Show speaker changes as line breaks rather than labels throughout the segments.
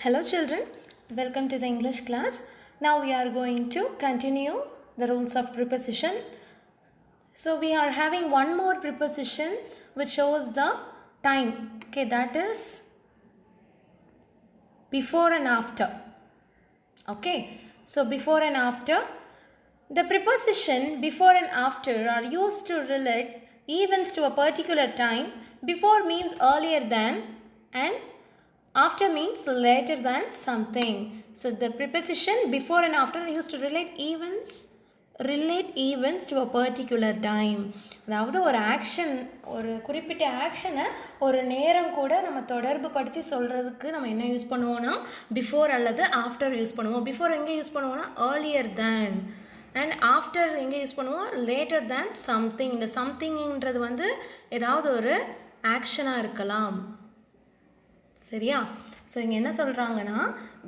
Hello children, welcome to the English class. Now we are going to continue the rules of preposition. So we are having one more preposition which shows the time. Okay, that is before and after. Okay, so before and after. The preposition before and after are used to relate events to a particular time. Before means earlier than and after means later than something. So the preposition before and after are used to relate events to a particular time. அதாவது ஒரு action, ஒரு குறிப்பிட்ட ஆக்ஷனை ஒரு நேரம் கூட நம்ம தொடர்பு படுத்தி சொல்கிறதுக்கு நம்ம என்ன யூஸ் பண்ணுவோம்னா பிஃபோர் அல்லது ஆஃப்டர் யூஸ் பண்ணுவோம். பிஃபோர் எங்கே யூஸ் பண்ணுவோம்னா ஏர்லியர் தேன், அண்ட் ஆஃப்டர் எங்கே யூஸ் பண்ணுவோம் லேட்டர் தேன் சம்திங். இந்த சம்திங்ன்றது வந்து ஏதாவது ஒரு ஆக்ஷனாக இருக்கலாம். சரியா? ஸோ இங்கே என்ன சொல்கிறாங்கன்னா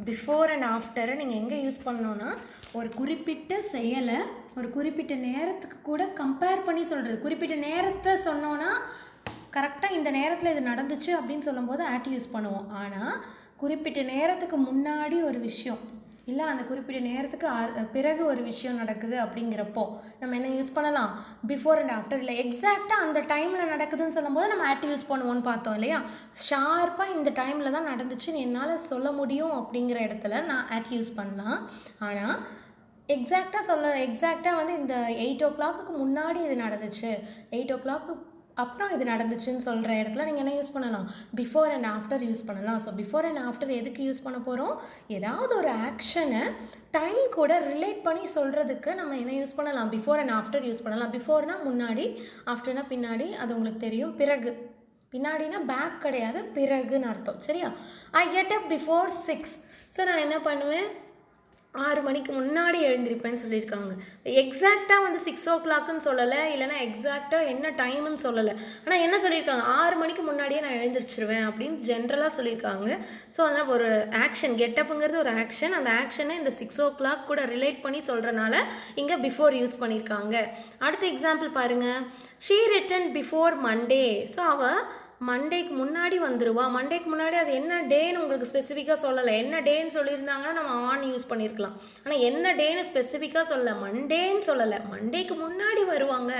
பிஃபோர் அண்ட் ஆஃப்டரை நீங்கள் எங்கே யூஸ் பண்ணணுன்னா ஒரு குறிப்பிட்ட செயலை ஒரு குறிப்பிட்ட நேரத்துக்கு கூட கம்பேர் பண்ணி சொல்கிறது. குறிப்பிட்ட நேரத்தை சொன்னோன்னா கரெக்டாக இந்த நேரத்தில் இது நடந்துச்சு அப்படின்னு சொல்லும்போது ஆட் யூஸ் பண்ணுவோம். ஆனால் குறிப்பிட்ட நேரத்துக்கு முன்னாடி ஒரு விஷயம் இல்லை அந்த குறிப்பிட்ட நேரத்துக்கு பிறகு ஒரு விஷயம் நடக்குது அப்படிங்கிறப்போ நம்ம என்ன யூஸ் பண்ணலாம் பிஃபோர் அண்ட் ஆஃப்டர். இல்லை எக்ஸாக்டாக அந்த டைமில் நடக்குதுன்னு சொல்லும்போது நம்ம ஆட் யூஸ் பண்ணுவோன்னு பார்த்தோம் இல்லையா. ஷார்ப்பாக இந்த டைமில் தான் நடந்துச்சுன்னு என்னால் சொல்ல முடியும் அப்படிங்கிற இடத்துல நான் ஆட் யூஸ் பண்ணலாம். ஆனால் எக்ஸாக்டாக வந்து இந்த 8 o'clock முன்னாடி இது நடந்துச்சு, 8 o'clock அப்புறம் இது நடந்துச்சுன்னு சொல்கிற இடத்துல நீங்கள் என்ன யூஸ் பண்ணலாம் பிஃபோர் அண்ட் ஆஃப்டர் யூஸ் பண்ணலாம். ஸோ பிஃபோர் அண்ட் ஆஃப்டர் எதுக்கு யூஸ் பண்ண போகிறோம்? ஏதாவது ஒரு ஆக்ஷனை டைம் கூட ரிலேட் பண்ணி சொல்கிறதுக்கு நம்ம என்ன யூஸ் பண்ணலாம் பிஃபோர் அண்ட் ஆஃப்டர் யூஸ் பண்ணலாம். பிஃபோர்னா முன்னாடி, ஆஃப்டர்னா பின்னாடி, அது உங்களுக்கு தெரியும். பிறகு, பின்னாடினா பேக் கிடையாது, பிறகுன்னு அர்த்தம். சரியா? I get up before 6. So நான் என்ன பண்ணுவேன் 6 மணிக்கு முன்னாடி எழுந்திருப்பேன்னு சொல்லியிருக்காங்க. எக்ஸாக்டாக வந்து 6 o'clockன்னு சொல்லலை, இல்லைனா எக்ஸாக்டாக என்ன டைமுன்னு சொல்லலை. ஆனால் என்ன சொல்லியிருக்காங்க 6 மணிக்கு முன்னாடியே நான் எழுந்திரிச்சிருவேன் அப்படின்னு ஜென்ரலாக சொல்லியிருக்காங்க. ஸோ அதனால் ஒரு ஆக்ஷன், கெட்டப்புங்கிறது ஒரு ஆக்ஷன். அந்த ஆக்ஷனை இந்த 6 o'clock கூட ரிலேட் பண்ணி சொல்கிறனால இங்கே பிஃபோர் யூஸ் பண்ணியிருக்காங்க. அடுத்த எக்ஸாம்பிள் பாருங்கள். She returned before Monday. So அவள் மண்டேக்கு முன்னாடி வந்துடுவா. மண்டேக்கு முன்னாடி அது என்ன டேன்னு உங்களுக்கு ஸ்பெசிஃபிக்காக சொல்லலை. என்ன டேன்னு சொல்லியிருந்தாங்கன்னா நம்ம ஆன் யூஸ் பண்ணியிருக்கலாம். ஆனால் என்ன டேன்னு ஸ்பெசிஃபிக்காக சொல்லலை, மண்டேன்னு சொல்லலை, மண்டேக்கு முன்னாடி வருவாங்க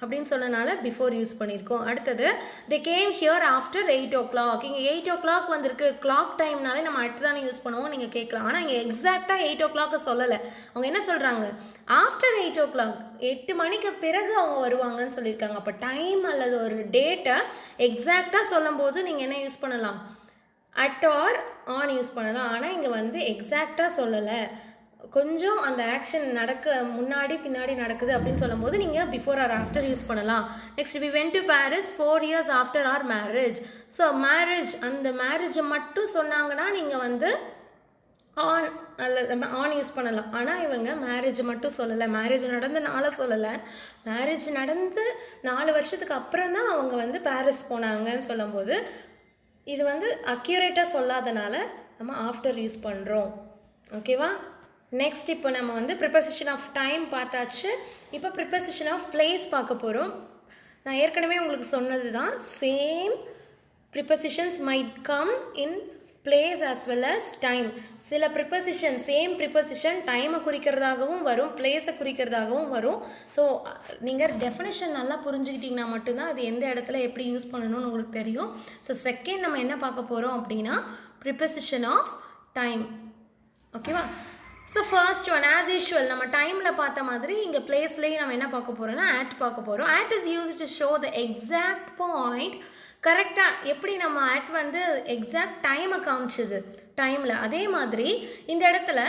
அப்படின்னு சொன்னனால பிஃபோர் யூஸ் பண்ணியிருக்கோம். அடுத்தது they came here after 8 o'clock. இங்கே 8 o'clock வந்திருக்கு, கிளாக் டைம்னாலே நம்ம அடுத்து தானே யூஸ் பண்ணுவோம் நீங்கள் கேட்கலாம். ஆனால் இங்கே எக்ஸாக்டாக 8 o'clock சொல்லலை. அவங்க என்ன சொல்கிறாங்க ஆஃப்டர் 8 o'clock, 8 மணிக்கு பிறகு அவங்க வருவாங்கன்னு சொல்லியிருக்காங்க. அப்போ டைம் அல்லது ஒரு டேட்டை எக்ஸாக்டாக சொல்லும்போது நீங்கள் என்ன யூஸ் பண்ணலாம் அட் ஆர் ஆன் யூஸ் பண்ணலாம். ஆனால் இங்கே வந்து எக்ஸாக்டாக சொல்லலை, கொஞ்சம் அந்த ஆக்ஷன் முன்னாடி பின்னாடி நடக்குது அப்படின்னு சொல்லும்போது நீங்கள் பிஃபோர் ஆர் ஆஃப்டர் யூஸ் பண்ணலாம். Next we went to Paris 4 years after our marriage. So marriage, அந்த மேரேஜை மட்டும் சொன்னாங்கன்னா நீங்கள் வந்து ஆன் யூஸ் பண்ணலாம். ஆனால் இவங்க மேரேஜ் மட்டும் சொல்லலை, மேரேஜ் நடந்த நாளை சொல்லலை, மேரேஜ் நடந்து 4 வருஷத்துக்கு அப்புறம் தான் அவங்க வந்து பாரிஸ் போனாங்கன்னு சொல்லும்போது இது வந்து அக்யூரேட்டாக சொல்லாதனால நம்ம ஆஃப்டர் யூஸ் பண்ணுறோம். ஓகேவா? நெக்ஸ்ட் இப்போ நம்ம வந்து ப்ரிப்போசிஷன் ஆஃப் டைம் பார்த்தாச்சு. இப்போ ப்ரிப்போசிஷன் ஆஃப் பிளேஸ் பார்க்க போகிறோம். நான் ஏற்கனவே உங்களுக்கு சொன்னது தான், same prepositions might come in place as well as time. சில ப்ரிப்போசிஷன், சேம் ப்ரிப்போசிஷன் டைமை குறிக்கிறதாகவும் வரும், பிளேஸை குறிக்கிறதாகவும் வரும். ஸோ நீங்கள் டெஃபினேஷன் நல்லா புரிஞ்சுக்கிட்டிங்கன்னா மட்டும்தான் அது எந்த இடத்துல எப்படி யூஸ் பண்ணணும்னு உங்களுக்கு தெரியும். ஸோ செகண்ட் நம்ம என்ன பார்க்க போகிறோம் அப்படின்னா ப்ரிப்போசிஷன் ஆஃப் டைம். ஓகேவா? So first one as usual நம்ம டைமில் பார்த்த மாதிரி இங்கே பிளேஸ்லேயும் நம்ம என்ன பார்க்க போகிறோம்னா ஆட் பார்க்க போகிறோம். At is used to show the exact point. கரெக்டாக எப்படி நம்ம ஆட் வந்து எக்ஸாக்ட் டைமை காமிச்சிது டைமில், அதே மாதிரி இந்த இடத்துல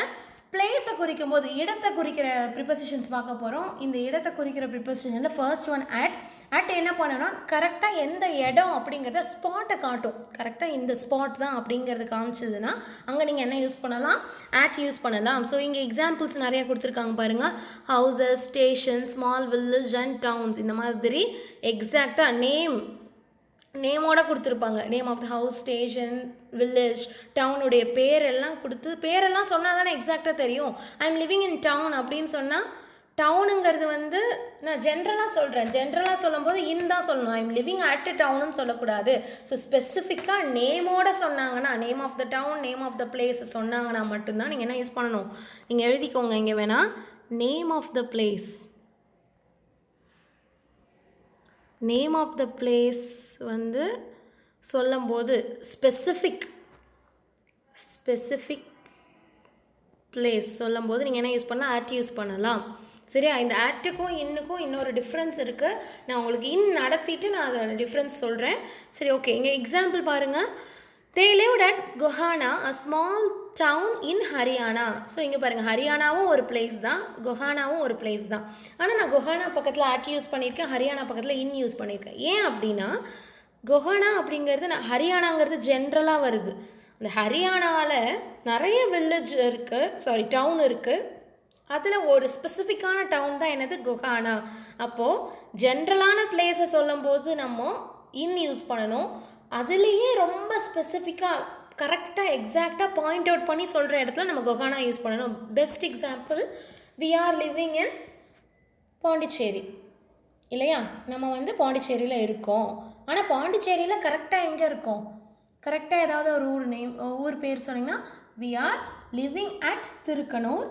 பிளேஸை குறிக்கும் போது இடத்தை குறிக்கிற ப்ரிப்போசிஷன்ஸ் பார்க்க போகிறோம். இந்த இடத்தை குறிக்கிற ப்ரிப்போசிஷனில் ஃபர்ஸ்ட் ஒன் ஆட் என்ன பண்ணணும்னா கரெக்டாக எந்த இடம் அப்படிங்கிறத ஸ்பாட்டை காட்டும். கரெக்டாக இந்த ஸ்பாட் தான் அப்படிங்கிறது காமிச்சதுன்னா அங்கே நீங்கள் என்ன யூஸ் பண்ணலாம் ஆட் யூஸ் பண்ணலாம். ஸோ இங்கே எக்ஸாம்பிள்ஸ் நிறையா கொடுத்துருக்காங்க பாருங்கள். Houses, station, small village and towns, இந்த மாதிரி எக்ஸாக்டாக நேமோட கொடுத்துருப்பாங்க. Name of the house, station, village, டவுனுடைய பேரெல்லாம் கொடுத்து, பேரெல்லாம் சொன்னால் தானே எக்ஸாக்டாக தெரியும். I am living in town அப்படின்னு சொன்னால் டவுனுங்கிறது வந்து நான் ஜென்ரலாக சொல்கிறேன். ஜென்ரலாக சொல்லும்போது இன் தான் சொல்லணும். ஐ எம் லிவிங் அட் டவுனுன்னு சொல்லக்கூடாது. ஸோ ஸ்பெசிஃபிக்காக நேமோட சொன்னாங்கன்னா, name of the town, name of the place சொன்னாங்கன்னா மட்டும்தான் நீங்கள் என்ன யூஸ் பண்ணணும். நீங்கள் எழுதிக்கோங்க இங்கே வேணால். Name of the place, name of the place வந்து சொல்லும்போது ஸ்பெசிஃபிக் பிளேஸ் சொல்லும்போது நீங்கள் என்ன யூஸ் பண்ணலாம், அட் யூஸ் பண்ணலாம். சரியா? இந்த ஆட்டுக்கும் இன்னுக்கும் இன்னொரு டிஃப்ரென்ஸ் இருக்குது. நான் உங்களுக்கு இன் நடத்திட்டு நான் அதோட டிஃப்ரென்ஸ் சொல்கிறேன். சரி, ஓகே. இங்கே எக்ஸாம்பிள் பாருங்கள். They lived at Gohana, a small town in Haryana. So இங்கே பாருங்கள், ஹரியானாவும் ஒரு பிளேஸ் தான், கொஹானாவும் ஒரு பிளேஸ் தான். ஆனால் நான் கொஹானா பக்கத்தில் அட் யூஸ் பண்ணியிருக்கேன், ஹரியானா பக்கத்தில் இன் யூஸ் பண்ணியிருக்கேன். ஏன் அப்படின்னா, கொஹானா அப்படிங்கிறது ஹரியானாங்கிறது ஜென்ரலாக வருது. அந்த ஹரியானாவில் நிறைய வில்லேஜ் இருக்குது, டவுன் இருக்குது. அதில் ஒரு ஸ்பெசிஃபிக்கான டவுன் தான் என்னது, கொஹானா. அப்போது ஜென்ரலான பிளேஸை சொல்லும்போது நம்ம இன் யூஸ் பண்ணணும். அதுலேயே ரொம்ப ஸ்பெசிஃபிக்காக கரெக்டாக எக்ஸாக்டாக பாயிண்ட் அவுட் பண்ணி சொல்கிற இடத்துல நம்ம கொஹானா யூஸ் பண்ணணும். Best example, we are living in Pondicherry இல்லையா? நம்ம வந்து பாண்டிச்சேரியில் இருக்கோம். ஆனால் பாண்டிச்சேரியில் கரெக்டாக எங்கே இருக்கோம்? கரெக்டாக ஏதாவது ஒரு ஊர் பேர் சொன்னீங்கன்னா, we are living at Thirukkanur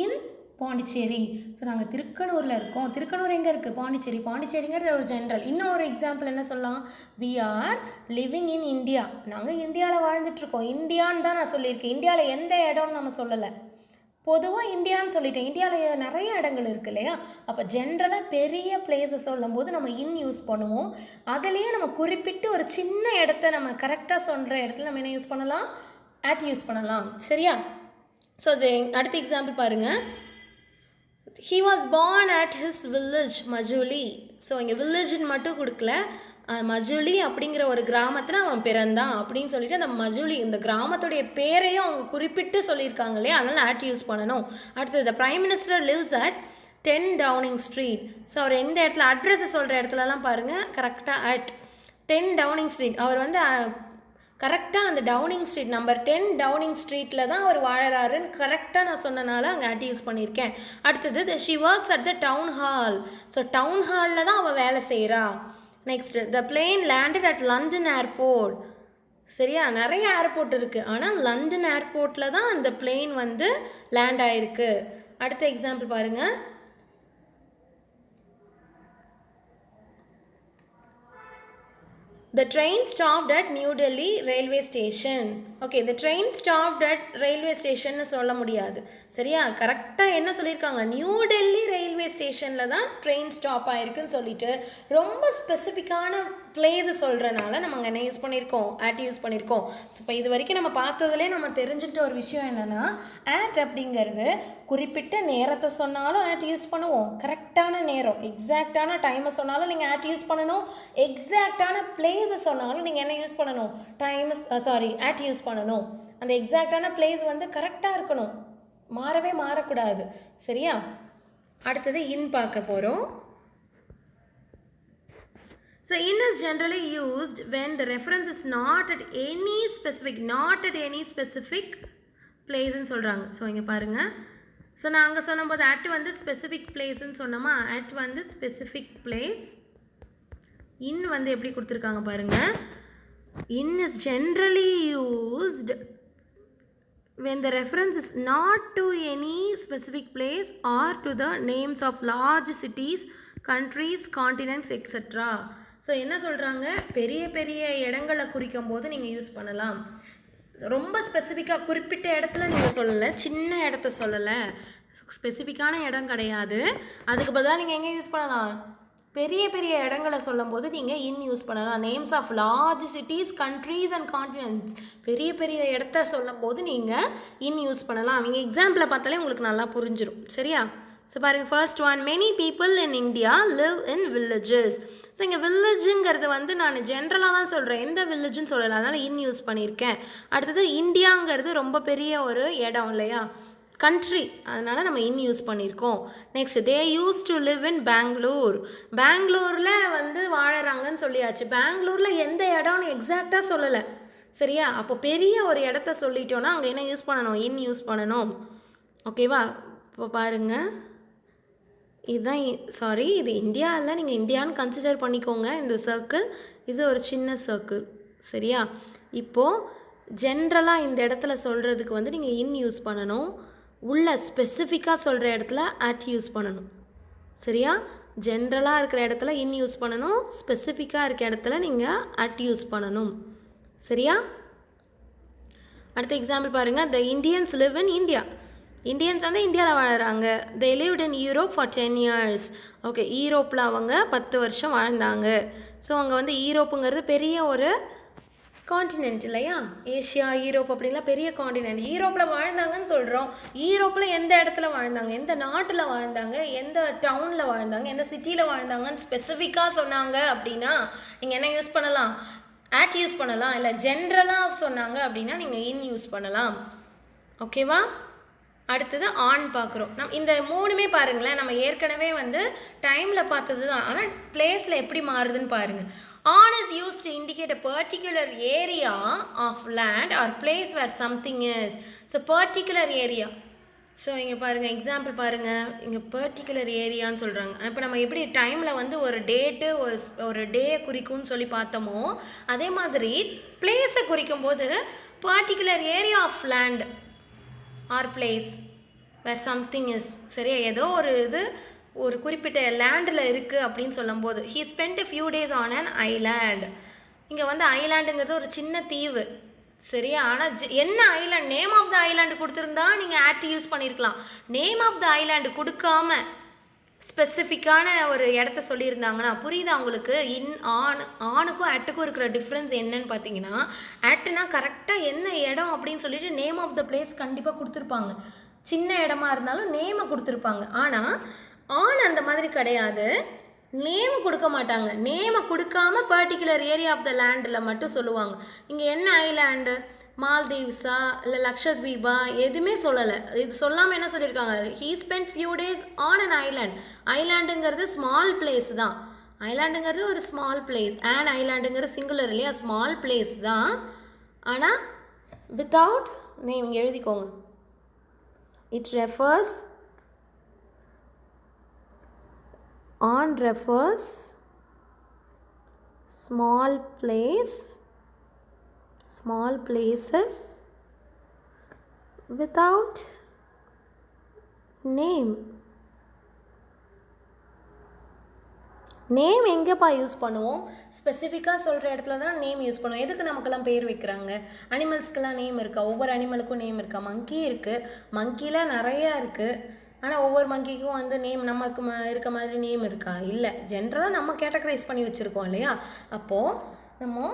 in Pondicherry. So நாங்கள் திருக்கனூரில் இருக்கோம். திருக்கனூர் எங்கே இருக்குது? பாண்டிச்சேரி. பாண்டிச்சேரிங்கிறது ஒரு ஜென்ரல். இன்னும் ஒரு எக்ஸாம்பிள் என்ன சொல்லலாம், we are living in India. நாங்கள் இந்தியாவில் வாழ்ந்துட்டுருக்கோம். இந்தியான்னு தான் நான் சொல்லியிருக்கேன். இந்தியாவில் எந்த இடம்னு நம்ம சொல்லலை, பொதுவாக இந்தியான்னு சொல்லிட்டேன். இந்தியாவில் நிறைய இடங்கள் இருக்குது இல்லையா? அப்போ ஜென்ரலாக பெரிய பிளேஸஸ் சொல்லும் போது நம்ம இன் யூஸ் பண்ணுவோம். அதுலேயே நம்ம குறிப்பிட்டு ஒரு சின்ன இடத்த நம்ம கரெக்டாக சொல்கிற இடத்துல நம்ம என்ன யூஸ் பண்ணலாம், அட் யூஸ் பண்ணலாம். சரியா? ஸோ அது அடுத்த எக்ஸாம்பிள் பாருங்கள். He was born at his village Majuli. So இங்கே வில்லேஜ்னு மட்டும் கொடுக்கல, மஜூலி அப்படிங்கிற ஒரு கிராமத்தில் அவன் பிறந்தான் அப்படின்னு சொல்லிட்டு அந்த மஜூலி இந்த கிராமத்துடைய பேரையும் அவங்க குறிப்பிட்டு சொல்லியிருக்காங்க இல்லையா? அதனால் அட் யூஸ் பண்ணணும். அடுத்தது, the prime minister lives at 10 Downing Street. So அவர் எந்த இடத்துல அட்ரஸை சொல்கிற இடத்துலலாம் பாருங்கள் கரெக்டாக அட் 10 டவுனிங் ஸ்ட்ரீட். அவர் வந்து கரெக்டாக அந்த டவுனிங் ஸ்ட்ரீட் நம்பர் 10 டவுனிங் ஸ்ட்ரீட்டில் தான் அவர் வாழறாருன்னு கரெக்டாக நான் சொன்னனால அங்கே அட் யூஸ் பண்ணியிருக்கேன். அடுத்தது, she works at the town hall. So town ஹாலில் தான் அவள் வேலை செய்கிறா. Next, the plane landed at London airport. சரியா? நிறைய ஏர்போர்ட் இருக்குது, ஆனால் லண்டன் ஏர்போர்ட்டில் தான் அந்த பிளேன் வந்து லேண்ட் ஆகிருக்கு. அடுத்த எக்ஸாம்பிள் பாருங்கள். The train stopped at New Delhi railway station. Okay, the train stopped at railway station சொல்ல முடியாது. சரியா? கரெக்டாக என்ன சொல்லியிருக்காங்க, நியூ டெல்லி ரயில்வே ஸ்டேஷனில் தான் ட்ரெயின் ஸ்டாப் ஆகிருக்குன்னு சொல்லிட்டு ரொம்ப ஸ்பெசிஃபிக்கான பிளேஸை சொல்கிறனால நம்ம அங்கே என்ன யூஸ் பண்ணியிருக்கோம், அட் யூஸ் பண்ணியிருக்கோம். ஸோ இப்போ இது வரைக்கும் நம்ம பார்த்ததுலேயே நம்ம தெரிஞ்சுக்கிட்ட ஒரு விஷயம் என்னென்னா, அட் அப்படிங்கிறது குறிப்பிட்ட நேரத்தை சொன்னாலும் அட் யூஸ் பண்ணுவோம். கரெக்டான நேரம், எக்ஸாக்டான டைமை சொன்னாலும் நீங்கள் அட் யூஸ் பண்ணணும். எக்ஸாக்டான பிளேஸை சொன்னாலும் நீங்கள் என்ன யூஸ் பண்ணணும், அட் யூஸ் பண்ணணும். அந்த எக்ஸாக்டான பிளேஸ் வந்து கரெக்டாக இருக்கணும், மாறக்கூடாது. சரியா? அடுத்தது இன் பார்க்க போகிறோம். So in is generally used when the reference is not at any specific place ன்னு சொல்கிறாங்க. ஸோ இங்கே பாருங்கள். ஸோ நான் அங்கே சொன்னபோது அட் வந்து ஸ்பெசிஃபிக் பிளேஸ்ன்னு சொன்னோமா, அட் வந்து ஸ்பெசிஃபிக் பிளேஸ். இன் வந்து எப்படி கொடுத்துருக்காங்க பாருங்கள். இன் is generally used when the reference is not to any specific place or to the names of large cities, countries, continents, etc. So என்ன சொல்கிறாங்க, பெரிய பெரிய இடங்களை குறிக்கும் போது நீங்கள் யூஸ் பண்ணலாம். ரொம்ப ஸ்பெசிஃபிக்காக குறிப்பிட்ட இடத்துல நீங்கள் சொல்லலை, சின்ன இடத்த சொல்லலை, ஸ்பெசிஃபிக்கான இடம் கிடையாது. அதுக்கு பதிலாக நீங்கள் எங்கே யூஸ் பண்ணலாம், பெரிய பெரிய இடங்களை சொல்லும் போது நீங்கள் இன் யூஸ் பண்ணலாம். Names of large cities, countries and continents, பெரிய பெரிய இடத்த சொல்லும் போது நீங்கள் இன் யூஸ் பண்ணலாம். நீங்கள் எக்ஸாம்பிளை பார்த்தாலே உங்களுக்கு நல்லா புரிஞ்சிடும். சரியா? ஸோ பாருங்கள், first one, many people in India live in villages. So இங்கே வில்லேஜுங்கிறது வந்து நான் ஜென்ரலாக தான் சொல்கிறேன், எந்த வில்லேஜுன்னு சொல்லலை, அதனால் இன் யூஸ் பண்ணியிருக்கேன். அடுத்தது, இந்தியாங்கிறது ரொம்ப பெரிய ஒரு இடம் இல்லையா, கண்ட்ரி, அதனால் நம்ம இன் யூஸ் பண்ணியிருக்கோம். Next, they use to live in Bangalore. பெங்களூரில் வந்து வாழறாங்கன்னு சொல்லியாச்சு. பெங்களூரில் எந்த இடம்னு எக்ஸாக்டாக சொல்லலை. சரியா? அப்போ பெரிய ஒரு இடத்த சொல்லிட்டோன்னா அங்கே என்ன யூஸ் பண்ணணும், இன் யூஸ் பண்ணணும். ஓகேவா? இப்போ பாருங்கள், இதுதான் சாரி, இது இந்தியா இல்லை, நீங்கள் இந்தியான்னு கன்சிடர் பண்ணிக்கோங்க இந்த சர்க்கிள். இது ஒரு சின்ன சர்க்கிள். சரியா? இப்போது ஜென்ரலாக இந்த இடத்துல சொல்கிறதுக்கு வந்து நீங்கள் இன் யூஸ் பண்ணணும். உள்ள ஸ்பெசிஃபிக்காக சொல்கிற இடத்துல அட் யூஸ் பண்ணணும். சரியா? ஜென்ரலாக இருக்கிற இடத்துல இன் யூஸ் பண்ணணும், ஸ்பெசிஃபிக்காக இருக்க இடத்துல நீங்கள் அட் யூஸ் பண்ணணும். சரியா? அடுத்த எக்ஸாம்பிள் பாருங்கள். The Indians live in India. Indians வந்து இந்தியாவில் வாழறாங்க. They lived in Europe for 10 years. Okay, ஈரோப்பில் அவங்க 10 வருஷம் வாழ்ந்தாங்க. ஸோ அங்கே வந்து ஈரோப்புங்கிறது பெரிய ஒரு காண்டினென்ட் இல்லையா? ஏஷியா, ஈரோப் அப்படின்லாம் பெரிய காண்டினென்ட். ஈரோப்பில் வாழ்ந்தாங்கன்னு சொல்கிறோம். ஈரோப்பில் எந்த இடத்துல வாழ்ந்தாங்க, எந்த நாட்டில் வாழ்ந்தாங்க, எந்த டவுனில் வாழ்ந்தாங்க, எந்த சிட்டியில் வாழ்ந்தாங்கன்னு ஸ்பெசிஃபிக்காக சொன்னாங்க அப்படின்னா நீங்கள் என்ன யூஸ் பண்ணலாம்? அட் யூஸ் பண்ணலாம். இல்லை ஜென்ரலாக சொன்னாங்க அப்படின்னா நீங்கள் இன் யூஸ் பண்ணலாம். ஓகேவா? அடுத்தது ஆன் பார்க்குறோம். இந்த மூணுமே பாருங்களேன், நம்ம ஏற்கனவே வந்து டைமில் பார்த்தது தான். ஆனால் பிளேஸில் எப்படி மாறுதுன்னு பாருங்கள். On is use to indicate a particular area of land or place where something is. So particular area. So இங்கே பாருங்கள், எக்ஸாம்பிள் பாருங்கள். இங்கே பர்டிகுலர் ஏரியான்னு சொல்கிறாங்க. இப்போ நம்ம எப்படி டைமில் வந்து ஒரு டேட்டு ஒரு டே குறிக்கும்னு சொல்லி பார்த்தோமோ, அதே மாதிரி பிளேஸை குறிக்கும் போது particular area of land or place where something is. சரியா? ஏதோ ஒரு இது ஒரு குறிப்பிட்ட லேண்டில் இருக்குது அப்படின்னு சொல்லும்போது he spend a few days on an island. இங்கே வந்து ஐலாண்டுங்கிறது ஒரு சின்ன தீவு. சரியா? ஆனால் என்ன island, name of the island கொடுத்துருந்தா நீங்கள் ஆட் யூஸ் பண்ணியிருக்கலாம். நேம் ஆஃப் த ஐலாண்டு கொடுக்காம ஸ்பெசிஃபிக்கான ஒரு இடத்த சொல்லியிருந்தாங்கன்னா புரியுதா உங்களுக்கு? ஆணுக்கும் அட்டுக்கும் இருக்கிற டிஃப்ரென்ஸ் என்னன்னு பார்த்தீங்கன்னா, அட்டுனா கரெக்டாக என்ன இடம் அப்படின்னு சொல்லிட்டு நேம் ஆஃப் த பிளேஸ் கண்டிப்பாக கொடுத்துருப்பாங்க. சின்ன இடமா இருந்தாலும் நேமை கொடுத்துருப்பாங்க. ஆனால் ஆண் அந்த மாதிரி கிடையாது. நேம் கொடுக்க மாட்டாங்க. நேமை கொடுக்காம பர்டிகுலர் ஏரியா ஆஃப் த லேண்டில் மட்டும் சொல்லுவாங்க. இங்கே என்ன ஐலாண்டு, மால்தீவ்ஸா இல்லை லக்ஷத்வீபா, எதுவுமே சொல்லலை. இது சொல்லாமல் என்ன சொல்லியிருக்காங்க? He spend few days on an island. ஐலாண்டுங்கிறது ஸ்மால் பிளேஸ் தான். ஐலாண்டுங்கிறது ஒரு ஸ்மால் பிளேஸ். அண்ட் ஐலாண்டுங்கிறது சிங்குலர் இல்லையா? ஸ்மால் பிளேஸ் தான். ஆனால் வித்தவுட் நேம். இங்கே எழுதிக்கோங்க. It refers on refers small places without name. Name எங்கேப்பா யூஸ் பண்ணுவோம்? ஸ்பெசிஃபிக்காக சொல்கிற இடத்துல தான் நேம் யூஸ் பண்ணுவோம். எதுக்கு நமக்கெல்லாம் பேர் வைக்கிறாங்க? அனிமல்ஸ்க்கெல்லாம் நேம் இருக்கா? ஒவ்வொரு அனிமலுக்கும் நேம் இருக்கா? மங்கி இருக்குது. மங்கியில் நிறையா இருக்குது. ஆனால் ஒவ்வொரு மங்கிக்கும் வந்து நேம் நமக்கு இருக்க மாதிரி நேம் இருக்கா? இல்லை. ஜென்ரலாக நம்ம கேட்டகரைஸ் பண்ணி வச்சுருக்கோம் இல்லையா? அப்போது நம்ம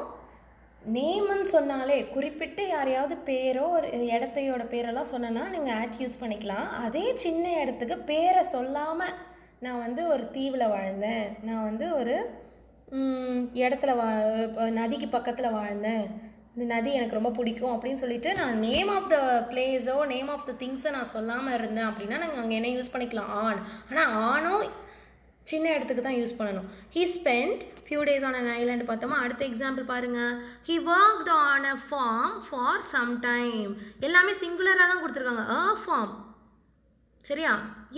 நேம்னு சொன்னாலே குறிப்பிட்டு யாரையாவது பேரோ ஒரு இடத்தையோட பேரெல்லாம் சொன்னேன்னா நீங்கள் ஆட் யூஸ் பண்ணிக்கலாம். அதே சின்ன இடத்துக்கு பேரை சொல்லாமல் நான் வந்து ஒரு தீவில் வாழ்ந்தேன், நான் வந்து ஒரு இடத்துல நதிக்கு பக்கத்தில் வாழ்ந்தேன், இந்த நதி எனக்கு ரொம்ப பிடிக்கும் அப்படின்னு சொல்லிட்டு நான் நேம் ஆஃப் த பிளேஸோ நேம் ஆஃப் த திங்ஸை நான் சொல்லாமல் இருந்தேன் அப்படின்னா நாங்கள் அங்கே என்ன யூஸ் பண்ணிக்கலாம்? ஆன். ஆனால் ஆனும் சின்ன இடத்துக்கு தான் யூஸ் பண்ணணும். He spend few days on an island பார்த்தோமா. அடுத்த எக்ஸாம்பிள் பாருங்கள். He worked on a farm for some time. எல்லாமே சிங்குலராக தான் கொடுத்துருக்காங்க. A farm. சரியா?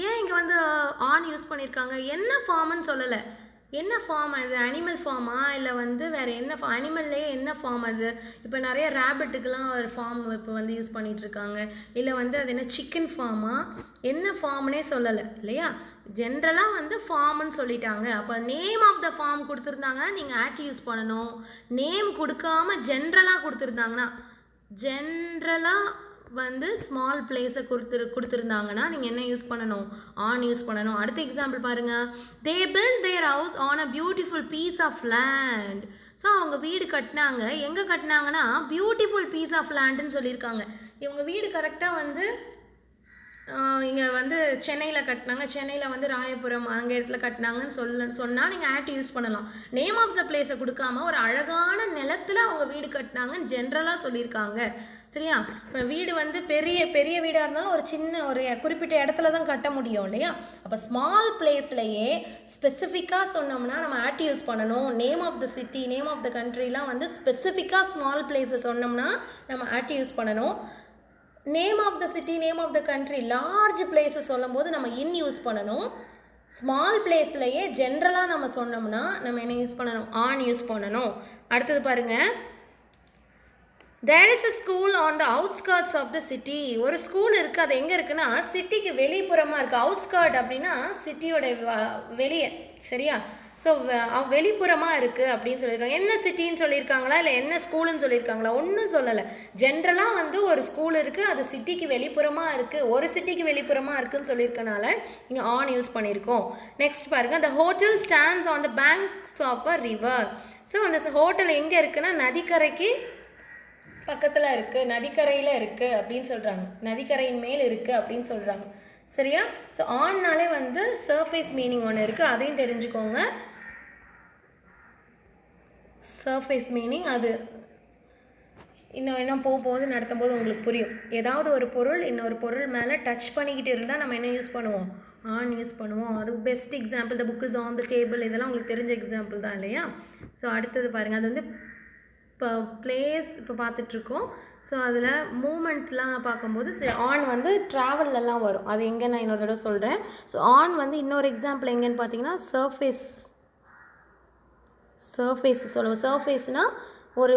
ஏன் இங்கே வந்து ஆன் யூஸ் பண்ணியிருக்காங்க? என்ன ஃபார்ம்னு சொல்லலை. என்ன ஃபார்ம் அது? அனிமல் ஃபார்மா இல்லை வந்து வேறு என்ன ஃபார்ம்? அனிமல்லையே என்ன ஃபார்ம் அது? இப்போ நிறைய ரேபிட்டுக்கெலாம் ஒரு ஃபார்ம் இப்போ வந்து யூஸ் பண்ணிகிட்ருக்காங்க. இல்லை வந்து அது என்ன சிக்கன் ஃபார்மா? என்ன ஃபார்ம்னே சொல்லலை இல்லையா? ஜென்ரலாக வந்து ஃபார்ம்னு சொல்லிட்டாங்க. அப்போ நேம் ஆஃப் த ஃபார்ம் கொடுத்துருந்தாங்கன்னா நீங்கள் ஆட் யூஸ் பண்ணணும். நேம் கொடுக்காம ஜென்ரலாக கொடுத்துருந்தாங்கன்னா, ஜென்ரலாக வந்து ஸ்மால் பிளேஸை கொடுத்துருந்தாங்கன்னா நீங்கள் என்ன யூஸ் பண்ணணும்? ஆன் யூஸ் பண்ணணும். அடுத்த எக்ஸாம்பிள் பாருங்கள். They built their house on a beautiful piece of land. So அவங்க வீடு கட்டினாங்க. எங்கே கட்டினாங்கன்னா பியூட்டிஃபுல் பீஸ் ஆஃப் லேண்டுன்னு சொல்லியிருக்காங்க. இவங்க வீடு கரெக்டாக வந்து இங்கே வந்து சென்னையில் கட்டினாங்க. சென்னையில் வந்து ராயபுரம் அங்கே இடத்துல கட்டினாங்கன்னு சொன்னால் நீங்கள் ஆட் யூஸ் பண்ணலாம். நேம் ஆஃப் த பிளேஸை கொடுக்காம ஒரு அழகான நிலத்தில் அவங்க வீடு கட்டினாங்கன்னு ஜென்ரலாக சொல்லியிருக்காங்க. சரியா? இப்போ வீடு வந்து பெரிய பெரிய வீடாக இருந்தாலும் ஒரு சின்ன ஒரு குறிப்பிட்ட இடத்துல தான் கட்ட முடியும் இல்லையா? அப்போ ஸ்மால் பிளேஸ்லையே ஸ்பெசிஃபிக்காக சொன்னோம்னா நம்ம ஆட் யூஸ் பண்ணணும். Name of the city name of the கண்ட்ரிலாம் வந்து ஸ்பெசிஃபிக்காக ஸ்மால் பிளேஸை சொன்னோம்னா நம்ம ஆட் யூஸ் பண்ணணும். Name of the city name of the country large பிளேஸை சொல்லும் போது நம்ம இன் யூஸ் பண்ணணும். ஸ்மால் பிளேஸ்லையே ஜென்ரலாக நம்ம சொன்னோம்னா நம்ம என்ன யூஸ் பண்ணணும்? ஆன் யூஸ் பண்ணணும். அடுத்தது பாருங்கள், there is a school on the outskirts of the city. ஒரு ஸ்கூல் இருக்குது, அது எங்கே இருக்குன்னா சிட்டிக்கு வெளிப்புறமாக இருக்குது. அவுட்ஸ்கர்ட் அப்படின்னா சிட்டியோட வெளியே, சரியா? ஸோ வெளிப்புறமாக இருக்குது அப்படின்னு சொல்லியிருக்காங்க. என்ன சிட்டின்னு சொல்லியிருக்காங்களா இல்லை என்ன ஸ்கூலுன்னு சொல்லியிருக்காங்களா? ஒன்றும் சொல்லலை. ஜென்ரலாக வந்து ஒரு ஸ்கூல் இருக்குது, அது சிட்டிக்கு வெளிப்புறமாக இருக்குது, ஒரு சிட்டிக்கு வெளிப்புறமாக இருக்குதுன்னு சொல்லியிருக்கனால இங்கே ஆன் யூஸ் பண்ணியிருக்கோம். நெக்ஸ்ட் பாருங்கள், the hotel stands on the banks of a river. So அந்த ஹோட்டல் எங்கே இருக்குன்னா நதிக்கரைக்கு பக்கத்தில் இருக்குது, நதிக்கரையில் இருக்குது அப்படின்னு சொல்கிறாங்க. நதிக்கரையின் மேல் இருக்குது அப்படின்னு சொல்கிறாங்க, சரியா? ஸோ ஆன்னாலே வந்து சர்ஃபேஸ் மீனிங் ஒன்று இருக்குது, அதையும் தெரிஞ்சுக்கோங்க. சர்ஃபேஸ் மீனிங் அது இன்னும் போகும்போது நடத்தும் போது உங்களுக்கு புரியும். ஏதாவது ஒரு பொருள் இன்னொரு பொருள் மேலே டச் பண்ணிக்கிட்டு இருந்தால் நம்ம என்ன யூஸ் பண்ணுவோம்? ஆன் யூஸ் பண்ணுவோம். அது best example the book is on the table, இதெல்லாம் உங்களுக்கு தெரிஞ்ச எக்ஸாம்பிள் தான் இல்லையா? ஸோ அடுத்தது பாருங்கள், அது வந்து இப்போ பிளேஸ் இப்போ பார்த்துட்ருக்கோம். ஸோ அதில் மூமெண்ட்லாம் பார்க்கும்போது ஆன் வந்து ட்ராவல்லலாம் வரும். அது எங்கே நான் இன்னொரு தடவை சொல்கிறேன். ஸோ ஆன் வந்து இன்னொரு எக்ஸாம்பிள் எங்கேன்னு பார்த்தீங்கன்னா சர்ஃபேஸ் சொல்லுவோம். சர்ஃபேஸ்னால் ஒரு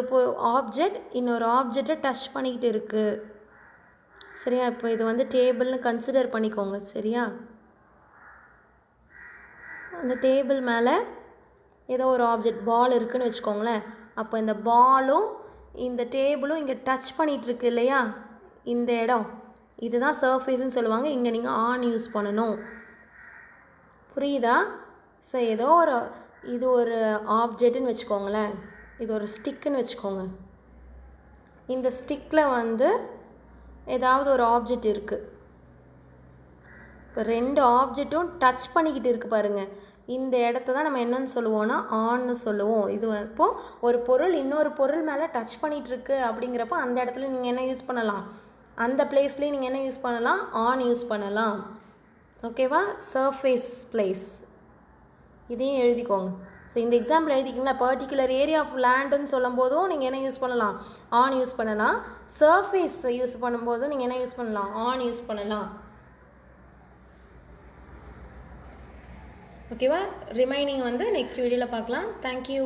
ஆப்ஜெக்ட் இன்னொரு ஆப்ஜெக்டை டச் பண்ணிக்கிட்டு இருக்குது, சரியா? இப்போ இது வந்து டேபிள்னு கன்சிடர் பண்ணிக்கோங்க, சரியா? அந்த டேபிள் மேலே ஏதோ ஒரு ஆப்ஜெக்ட் பால் இருக்குதுன்னு வச்சுக்கோங்களேன். அப்போ இந்த பாலும் இந்த டேபிளும் இங்கே டச் பண்ணிகிட்ருக்கு இல்லையா, இந்த இடம், இதுதான் சர்ஃபேஸ்ன்னு சொல்லுவாங்க. இங்கே நீங்கள் ஆன் யூஸ் பண்ணணும், புரியுதா? ஸோ ஏதோ ஒரு இது ஒரு ஆப்ஜெக்ட்டுன்னு வச்சுக்கோங்களேன், இது ஒரு ஸ்டிக்குன்னு வச்சுக்கோங்க. இந்த ஸ்டிக்கில் வந்து ஏதாவது ஒரு ஆப்ஜெக்ட் இருக்குது. இப்போ ரெண்டு ஆப்ஜெக்ட்டும் டச் பண்ணிக்கிட்டு இருக்குது பாருங்கள். இந்த இடத்த தான் நம்ம என்னன்னு சொல்லுவோம்னா ஆன்னு சொல்லுவோம். இது இப்போது ஒரு பொருள் இன்னொரு பொருள் மேலே டச் பண்ணிகிட்ருக்கு அப்படிங்கிறப்போ அந்த இடத்துல நீங்கள் என்ன யூஸ் பண்ணலாம்? அந்த பிளேஸ்லேயும் நீங்கள் என்ன யூஸ் பண்ணலாம்? ஆன் யூஸ் பண்ணலாம், ஓகேவா? சர்ஃபேஸ் பிளேஸ், இதையும் எழுதிக்கோங்க. ஸோ இந்த எக்ஸாம்பிள் எழுதிக்கிங்களா? பர்டிகுலர் ஏரியா ஆஃப் லேண்டுன்னு சொல்லும் போதும் நீங்கள் என்ன யூஸ் பண்ணலாம்? ஆன் யூஸ் பண்ணலாம். சர்ஃபேஸ் யூஸ் பண்ணும்போதும் நீங்கள் என்ன யூஸ் பண்ணலாம்? ஆன் யூஸ் பண்ணலாம், ஓகேவா? ரிமைனிங் வந்து நெக்ஸ்ட் வீடியோவில் பார்க்கலாம். தேங்க்யூ.